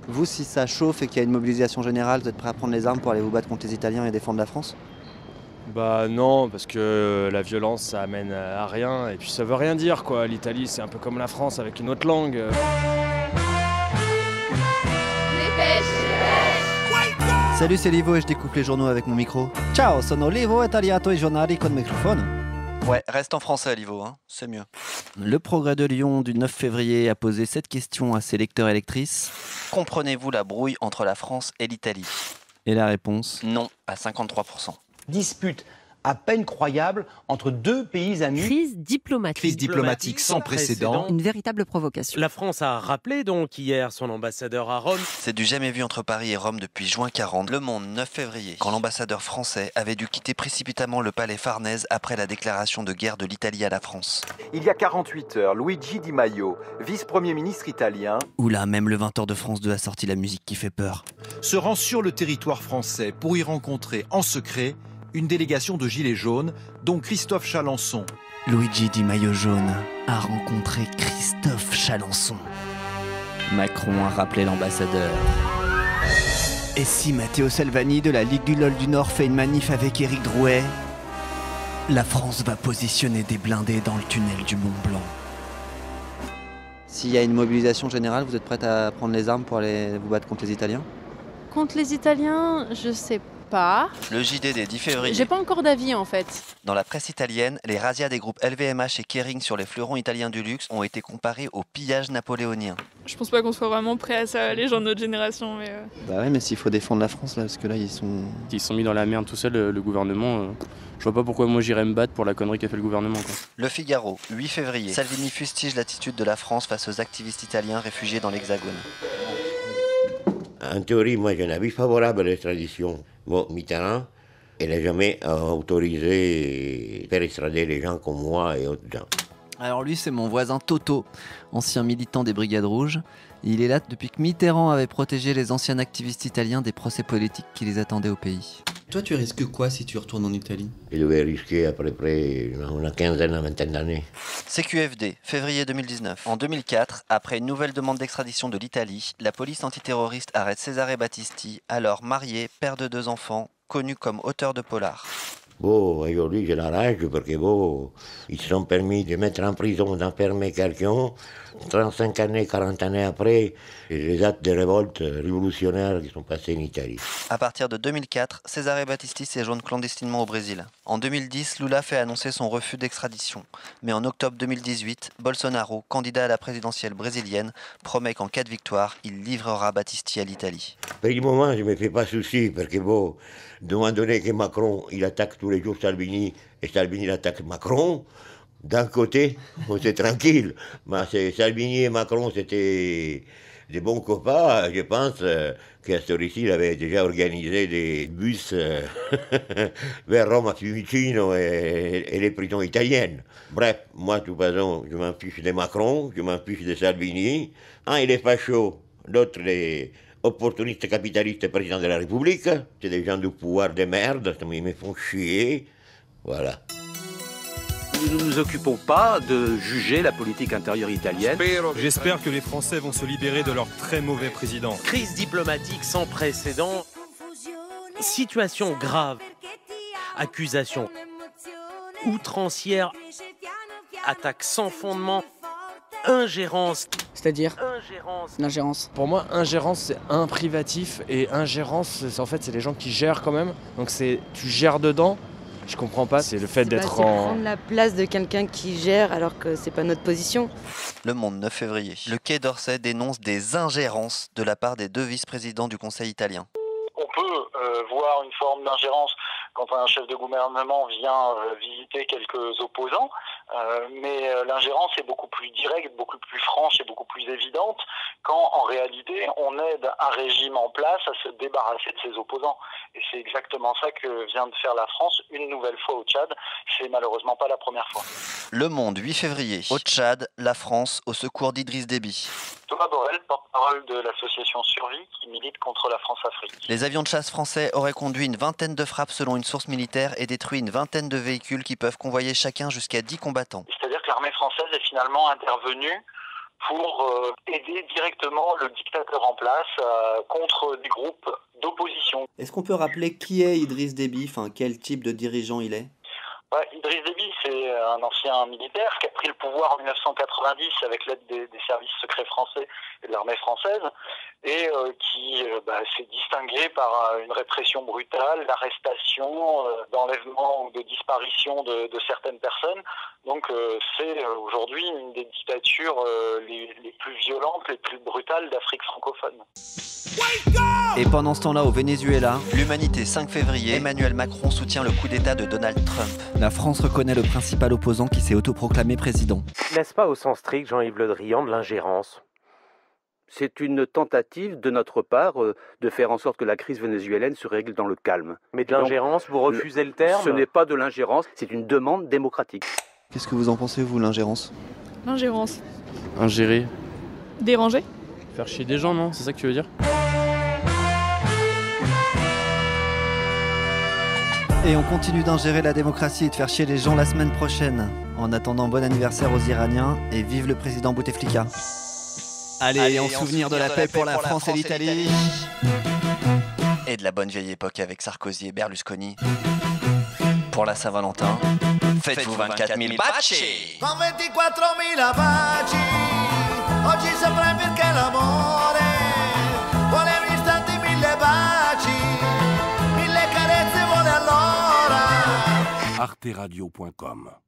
Vous, si ça chauffe et qu'il y a une mobilisation générale, vous êtes prêt à prendre les armes pour aller vous battre contre les Italiens et défendre la France? Bah non, parce que la violence ça amène à rien et puis ça veut rien dire quoi. L'Italie c'est un peu comme la France avec une autre langue. Salut, c'est Livo et je découpe les journaux avec mon micro. Ciao, sono Livo e tagliato i giornali con microfono. Ouais, reste en français, Livo, hein, c'est mieux. Le Progrès de Lyon du 9 février a posé cette question à ses lecteurs et lectrices. Comprenez-vous la brouille entre la France et l'Italie? Et la réponse? Non, à 53%. Dispute à peine croyable entre deux pays amis. Crise diplomatique. Crise diplomatique sans précédent. Une véritable provocation. La France a rappelé donc hier son ambassadeur à Rome. C'est du jamais vu entre Paris et Rome depuis juin 40. Le Monde, 9 février, quand l'ambassadeur français avait dû quitter précipitamment le palais Farnèse après la déclaration de guerre de l'Italie à la France. Il y a 48 heures, Luigi Di Maio, vice-premier ministre italien, Oula, même le 20h de France 2 a sorti la musique qui fait peur. Se rend sur le territoire français pour y rencontrer en secret une délégation de gilets jaunes, dont Christophe Chalençon. Luigi Di Maio jaune a rencontré Christophe Chalençon. Macron a rappelé l'ambassadeur. Et si Matteo Salvini de la Ligue du LOL du Nord fait une manif avec Éric Drouet, la France va positionner des blindés dans le tunnel du Mont Blanc. S'il y a une mobilisation générale, vous êtes prête à prendre les armes pour aller vous battre contre les Italiens? Contre les Italiens, je sais pas. Le JDD 10 février. J'ai pas encore d'avis en fait. Dans la presse italienne, les razzias des groupes LVMH et Kering sur les fleurons italiens du luxe ont été comparés au pillage napoléonien. Je pense pas qu'on soit vraiment prêt à ça, les gens de notre génération. Mais Bah ouais, mais s'il faut défendre la France là, parce que là ils sont Mis dans la merde tout seul, le gouvernement. Je vois pas pourquoi moi j'irais me battre pour la connerie qu'a fait le gouvernement quoi. Le Figaro, 8 février. Salvini fustige l'attitude de la France face aux activistes italiens réfugiés dans l'Hexagone. En théorie, moi j'ai un avis favorable à l'extradition. Bon, Mitterrand, il n'a jamais autorisé à faire extrader les gens comme moi et autres gens. Alors lui, c'est mon voisin Toto, ancien militant des Brigades Rouges. Il est là depuis que Mitterrand avait protégé les anciens activistes italiens des procès politiques qui les attendaient au pays. Toi, tu risques quoi si tu retournes en Italie? Il devait risquer à peu près une quinzaine, une vingtaine d'années. CQFD, février 2019. En 2004, après une nouvelle demande d'extradition de l'Italie, la police antiterroriste arrête Cesare Battisti, alors marié, père de 2 enfants, connu comme auteur de polar. Bon, aujourd'hui j'ai la rage parce que bon, ils se sont permis de mettre en prison, d'enfermer quelqu'un. 35 années, 40 années après, les actes de révolte révolutionnaires qui sont passés en Italie. À partir de 2004, Cesare Battisti séjourne clandestinement au Brésil. En 2010, Lula fait annoncer son refus d'extradition. Mais en octobre 2018, Bolsonaro, candidat à la présidentielle brésilienne, promet qu'en cas de victoire, il livrera Battisti à l'Italie. Pour le moment, je ne me fais pas souci parce que bon, demandant donné que Macron, il attaque tous les jours Salvini et Salvini attaque Macron, d'un côté, on était tranquille. Mais Salvini et Macron, c'était des bons copains. Je pense qu'à ce ici, il avait déjà organisé des bus vers Rome à Fiumicino et les prisons italiennes. Bref, moi, de toute façon, je m'en fiche de Macron, je m'en fiche de Salvini. Un, il est facho, l'autre, il est opportuniste capitaliste président de la République. C'est des gens du pouvoir de merde, ils me font chier. Voilà. Nous ne nous occupons pas de juger la politique intérieure italienne. J'espère que les Français vont se libérer de leur très mauvais président. Crise diplomatique sans précédent. Situation grave. Accusation outrancière. Attaque sans fondement. Ingérence. C'est-à-dire l'ingérence. Pour moi, ingérence c'est un privatif et ingérence en fait c'est les gens qui gèrent quand même. Donc tu gères dedans. Je comprends pas, c'est le fait d'être en... prendre la place de quelqu'un qui gère alors que c'est pas notre position. Le Monde, 9 février. Le Quai d'Orsay dénonce des ingérences de la part des 2 vice-présidents du Conseil italien. On peut voir une forme d'ingérence quand un chef de gouvernement vient visiter quelques opposants, mais l'ingérence est beaucoup plus directe, beaucoup plus franche et beaucoup plus évidente quand en réalité on aide un régime en place à se débarrasser de ses opposants. Et c'est exactement ça que vient de faire la France une nouvelle fois au Tchad. C'est malheureusement pas la première fois. Le Monde, 8 février. Au Tchad, la France au secours d'Idriss Déby. Thomas Borrell, porte-parole de l'association Survie, qui milite contre la France-Afrique. Les avions de chasse français auraient conduit une vingtaine de frappes selon une source militaire et détruit une vingtaine de véhicules qui peuvent convoyer chacun jusqu'à 10 combattants. C'est-à-dire que l'armée française est finalement intervenue pour aider directement le dictateur en place contre des groupes d'opposition. Est-ce qu'on peut rappeler qui est Idriss Déby, enfin quel type de dirigeant il est? Idriss Déby, c'est un ancien militaire qui a pris le pouvoir en 1990 avec l'aide des services secrets français et de l'armée française et qui s'est distingué par une répression brutale, l'arrestation, d'enlèvement ou de disparition de certaines personnes. Donc c'est aujourd'hui une des dictatures les plus violentes, les plus brutales d'Afrique francophone. Et pendant ce temps-là, au Venezuela, l'Humanité 5 février, Emmanuel Macron soutient le coup d'État de Donald Trump. La France reconnaît le principal opposant qui s'est autoproclamé président. N'est-ce pas au sens strict, Jean-Yves Le Drian, de l'ingérence? C'est une tentative de notre part de faire en sorte que la crise vénézuélienne se règle dans le calme. Mais de l'ingérence, vous refusez le terme? Ce n'est pas de l'ingérence, c'est une demande démocratique. Qu'est-ce que vous en pensez, vous, l'ingérence? L'ingérence. Ingérer. Déranger. Faire chier des gens, non? C'est ça que tu veux dire? Et on continue d'ingérer la démocratie et de faire chier les gens la semaine prochaine. En attendant, bon anniversaire aux Iraniens et vive le président Bouteflika. Allez, en souvenir de la paix pour la France et l'Italie. Et de la bonne vieille époque avec Sarkozy et Berlusconi. Pour la Saint-Valentin, faites-vous 24 000 baci! Con 24 000 baci, oggi saprai perché l'amore vuole un istante 1000 baci, 1000 carezze vuole allora. arteradio.com